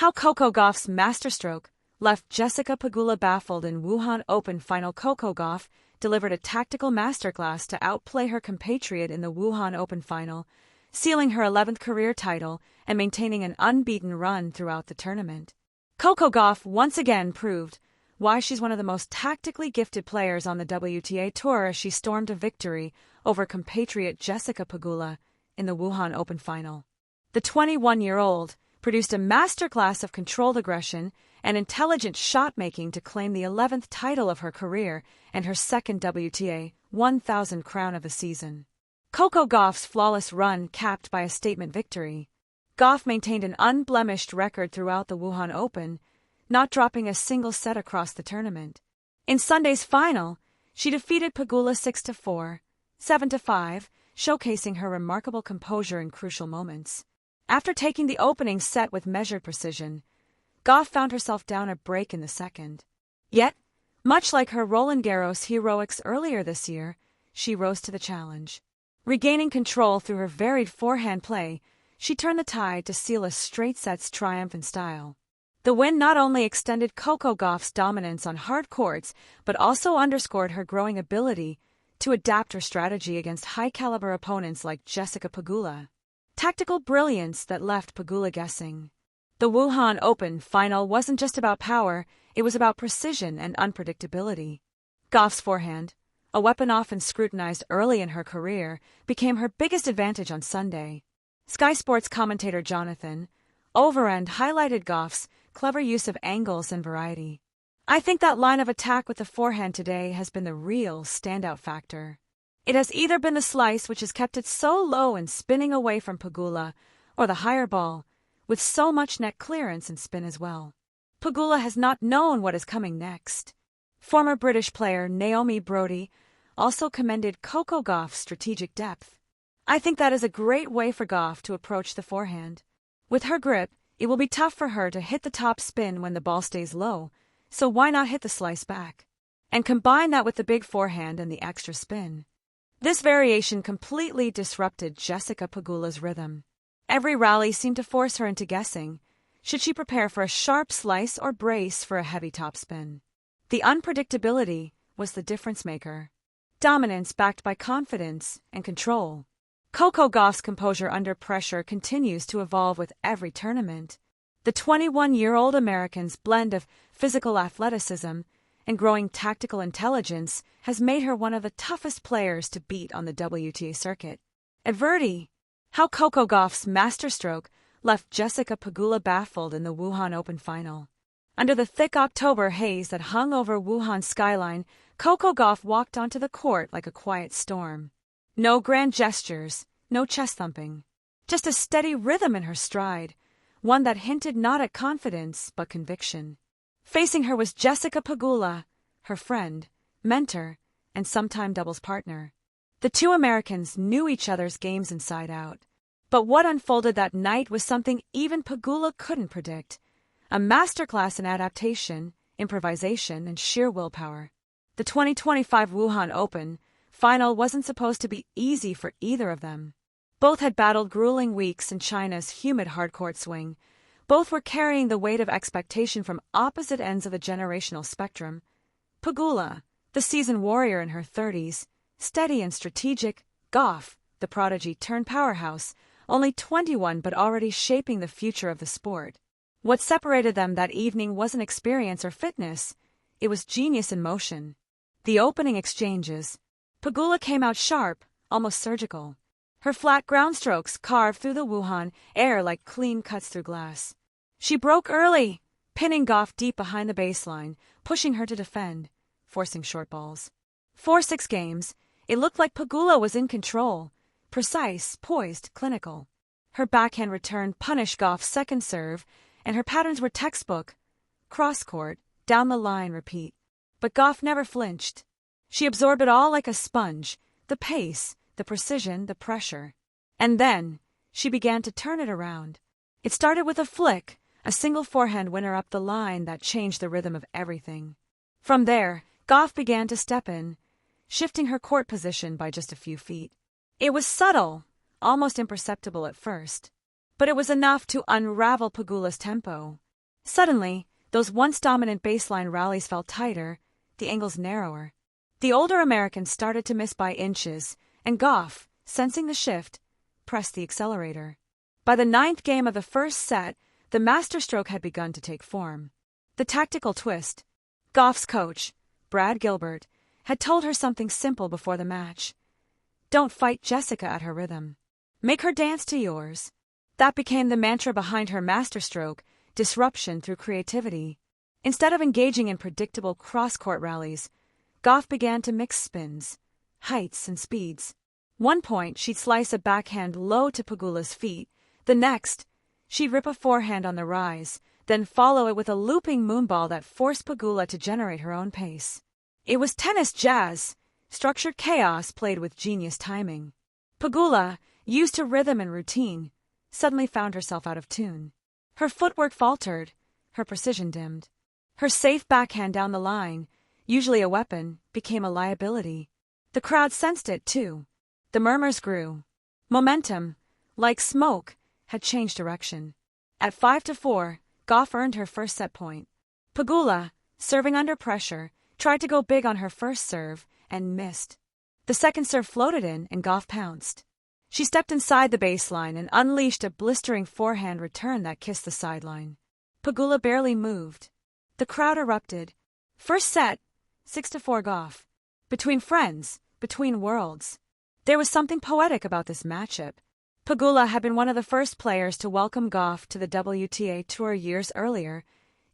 How Coco Gauff's masterstroke left Jessica Pegula baffled in Wuhan Open final. Coco Gauff delivered a tactical masterclass to outplay her compatriot in the Wuhan Open final, sealing her 11th career title and maintaining an unbeaten run throughout the tournament. Coco Gauff once again proved why she's one of the most tactically gifted players on the WTA Tour as she stormed a victory over compatriot Jessica Pegula in the Wuhan Open final. The 21-year-old produced a masterclass of controlled aggression and intelligent shot-making to claim the 11th title of her career and her second WTA 1000 crown of the season. Coco Gauff's flawless run capped by a statement victory. Gauff maintained an unblemished record throughout the Wuhan Open, not dropping a single set across the tournament. In Sunday's final, she defeated Pegula 6-4, 7-5, showcasing her remarkable composure in crucial moments. After taking the opening set with measured precision, Gauff found herself down a break in the second. Yet, much like her Roland Garros heroics earlier this year, she rose to the challenge. Regaining control through her varied forehand play, she turned the tide to seal a straight sets triumph in style. The win not only extended Coco Gauff's dominance on hard courts, but also underscored her growing ability to adapt her strategy against high-caliber opponents like Jessica Pegula. Tactical brilliance that left Pegula guessing. The Wuhan Open final wasn't just about power, it was about precision and unpredictability. Gauff's forehand, a weapon often scrutinized early in her career, became her biggest advantage on Sunday. Sky Sports commentator Jonathan Overend highlighted Gauff's clever use of angles and variety. "I think that line of attack with the forehand today has been the real standout factor. It has either been the slice which has kept it so low and spinning away from Pegula, or the higher ball, with so much net clearance and spin as well. Pegula has not known what is coming next." Former British player Naomi Brodie also commended Coco Gauff's strategic depth. "I think that is a great way for Gauff to approach the forehand. With her grip, it will be tough for her to hit the top spin when the ball stays low, so why not hit the slice back? And combine that with the big forehand and the extra spin." This variation completely disrupted Jessica Pegula's rhythm. Every rally seemed to force her into guessing. Should she prepare for a sharp slice or brace for a heavy topspin? The unpredictability was the difference maker. Dominance backed by confidence and control. Coco Gauff's composure under pressure continues to evolve with every tournament. The 21-year-old American's blend of physical athleticism and growing tactical intelligence has made her one of the toughest players to beat on the WTA circuit. Adverti, how Coco Gauff's masterstroke left Jessica Pegula baffled in the Wuhan Open final. Under the thick October haze that hung over Wuhan's skyline, Coco Gauff walked onto the court like a quiet storm. No grand gestures, no chest thumping. Just a steady rhythm in her stride, one that hinted not at confidence but conviction. Facing her was Jessica Pegula, her friend, mentor, and sometime doubles partner. The two Americans knew each other's games inside out. But what unfolded that night was something even Pegula couldn't predict. A masterclass in adaptation, improvisation, and sheer willpower. The 2025 Wuhan Open final wasn't supposed to be easy for either of them. Both had battled grueling weeks in China's humid hardcourt swing. Both were carrying the weight of expectation from opposite ends of the generational spectrum. Pegula, the seasoned warrior in her 30s, steady and strategic. Gauff, the prodigy turned powerhouse, only 21 but already shaping the future of the sport. What separated them that evening wasn't experience or fitness, it was genius in motion. The opening exchanges. Pegula came out sharp, almost surgical. Her flat ground strokes carved through the Wuhan air like clean cuts through glass. She broke early, pinning Gauff deep behind the baseline, pushing her to defend, forcing short balls. 4-6 games, it looked like Pegula was in control. Precise, poised, clinical. Her backhand return punished Gauff's second serve, and her patterns were textbook. Cross-court, down the line, repeat. But Gauff never flinched. She absorbed it all like a sponge, the pace, the precision, the pressure. And then, she began to turn it around. It started with a flick, a single forehand winner up the line that changed the rhythm of everything. From there, Gauff began to step in, shifting her court position by just a few feet. It was subtle, almost imperceptible at first, but it was enough to unravel Pegula's tempo. Suddenly, those once dominant baseline rallies felt tighter, the angles narrower. The older American started to miss by inches, and Gauff, sensing the shift, pressed the accelerator. By the ninth game of the first set, the masterstroke had begun to take form. The tactical twist. Gauff's coach, Brad Gilbert, had told her something simple before the match. Don't fight Jessica at her rhythm. Make her dance to yours. That became the mantra behind her masterstroke, disruption through creativity. Instead of engaging in predictable cross-court rallies, Gauff began to mix spins, heights, and speeds. One point, she'd slice a backhand low to Pegula's feet. The next, she'd rip a forehand on the rise, then follow it with a looping moonball that forced Pegula to generate her own pace. It was tennis jazz, structured chaos played with genius timing. Pegula, used to rhythm and routine, suddenly found herself out of tune. Her footwork faltered, her precision dimmed. Her safe backhand down the line, usually a weapon, became a liability. The crowd sensed it, too. The murmurs grew. Momentum, like smoke, had changed direction. At 5-4, Gauff earned her first set point. Pegula, serving under pressure, tried to go big on her first serve and missed. The second serve floated in and Gauff pounced. She stepped inside the baseline and unleashed a blistering forehand return that kissed the sideline. Pegula barely moved. The crowd erupted. First set, 6-4 Gauff. Between friends, between worlds. There was something poetic about this matchup. Pegula had been one of the first players to welcome Gauff to the WTA Tour years earlier,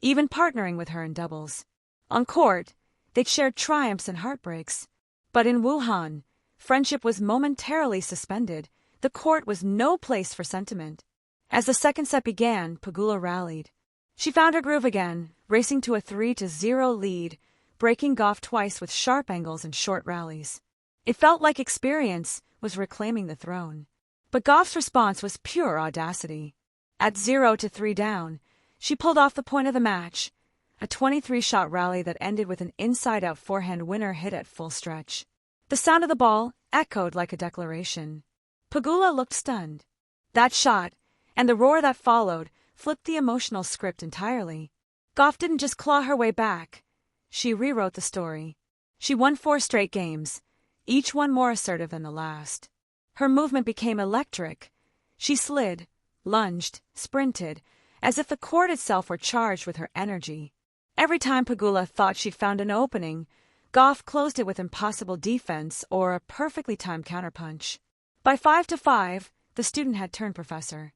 even partnering with her in doubles. On court, they'd shared triumphs and heartbreaks. But in Wuhan, friendship was momentarily suspended. The court was no place for sentiment. As the second set began, Pegula rallied. She found her groove again, racing to a 3-0 lead, breaking Gauff twice with sharp angles and short rallies. It felt like experience was reclaiming the throne. But Gauff's response was pure audacity. At 0-3 down, she pulled off the point of the match, a 23-shot rally that ended with an inside-out forehand winner hit at full stretch. The sound of the ball echoed like a declaration. Pegula looked stunned. That shot, and the roar that followed, flipped the emotional script entirely. Gauff didn't just claw her way back. She rewrote the story. She won 4 straight games, each one more assertive than the last. Her movement became electric. She slid, lunged, sprinted, as if the court itself were charged with her energy. Every time Pegula thought she'd found an opening, Gauff closed it with impossible defense or a perfectly timed counterpunch. By 5-5, the student had turned professor.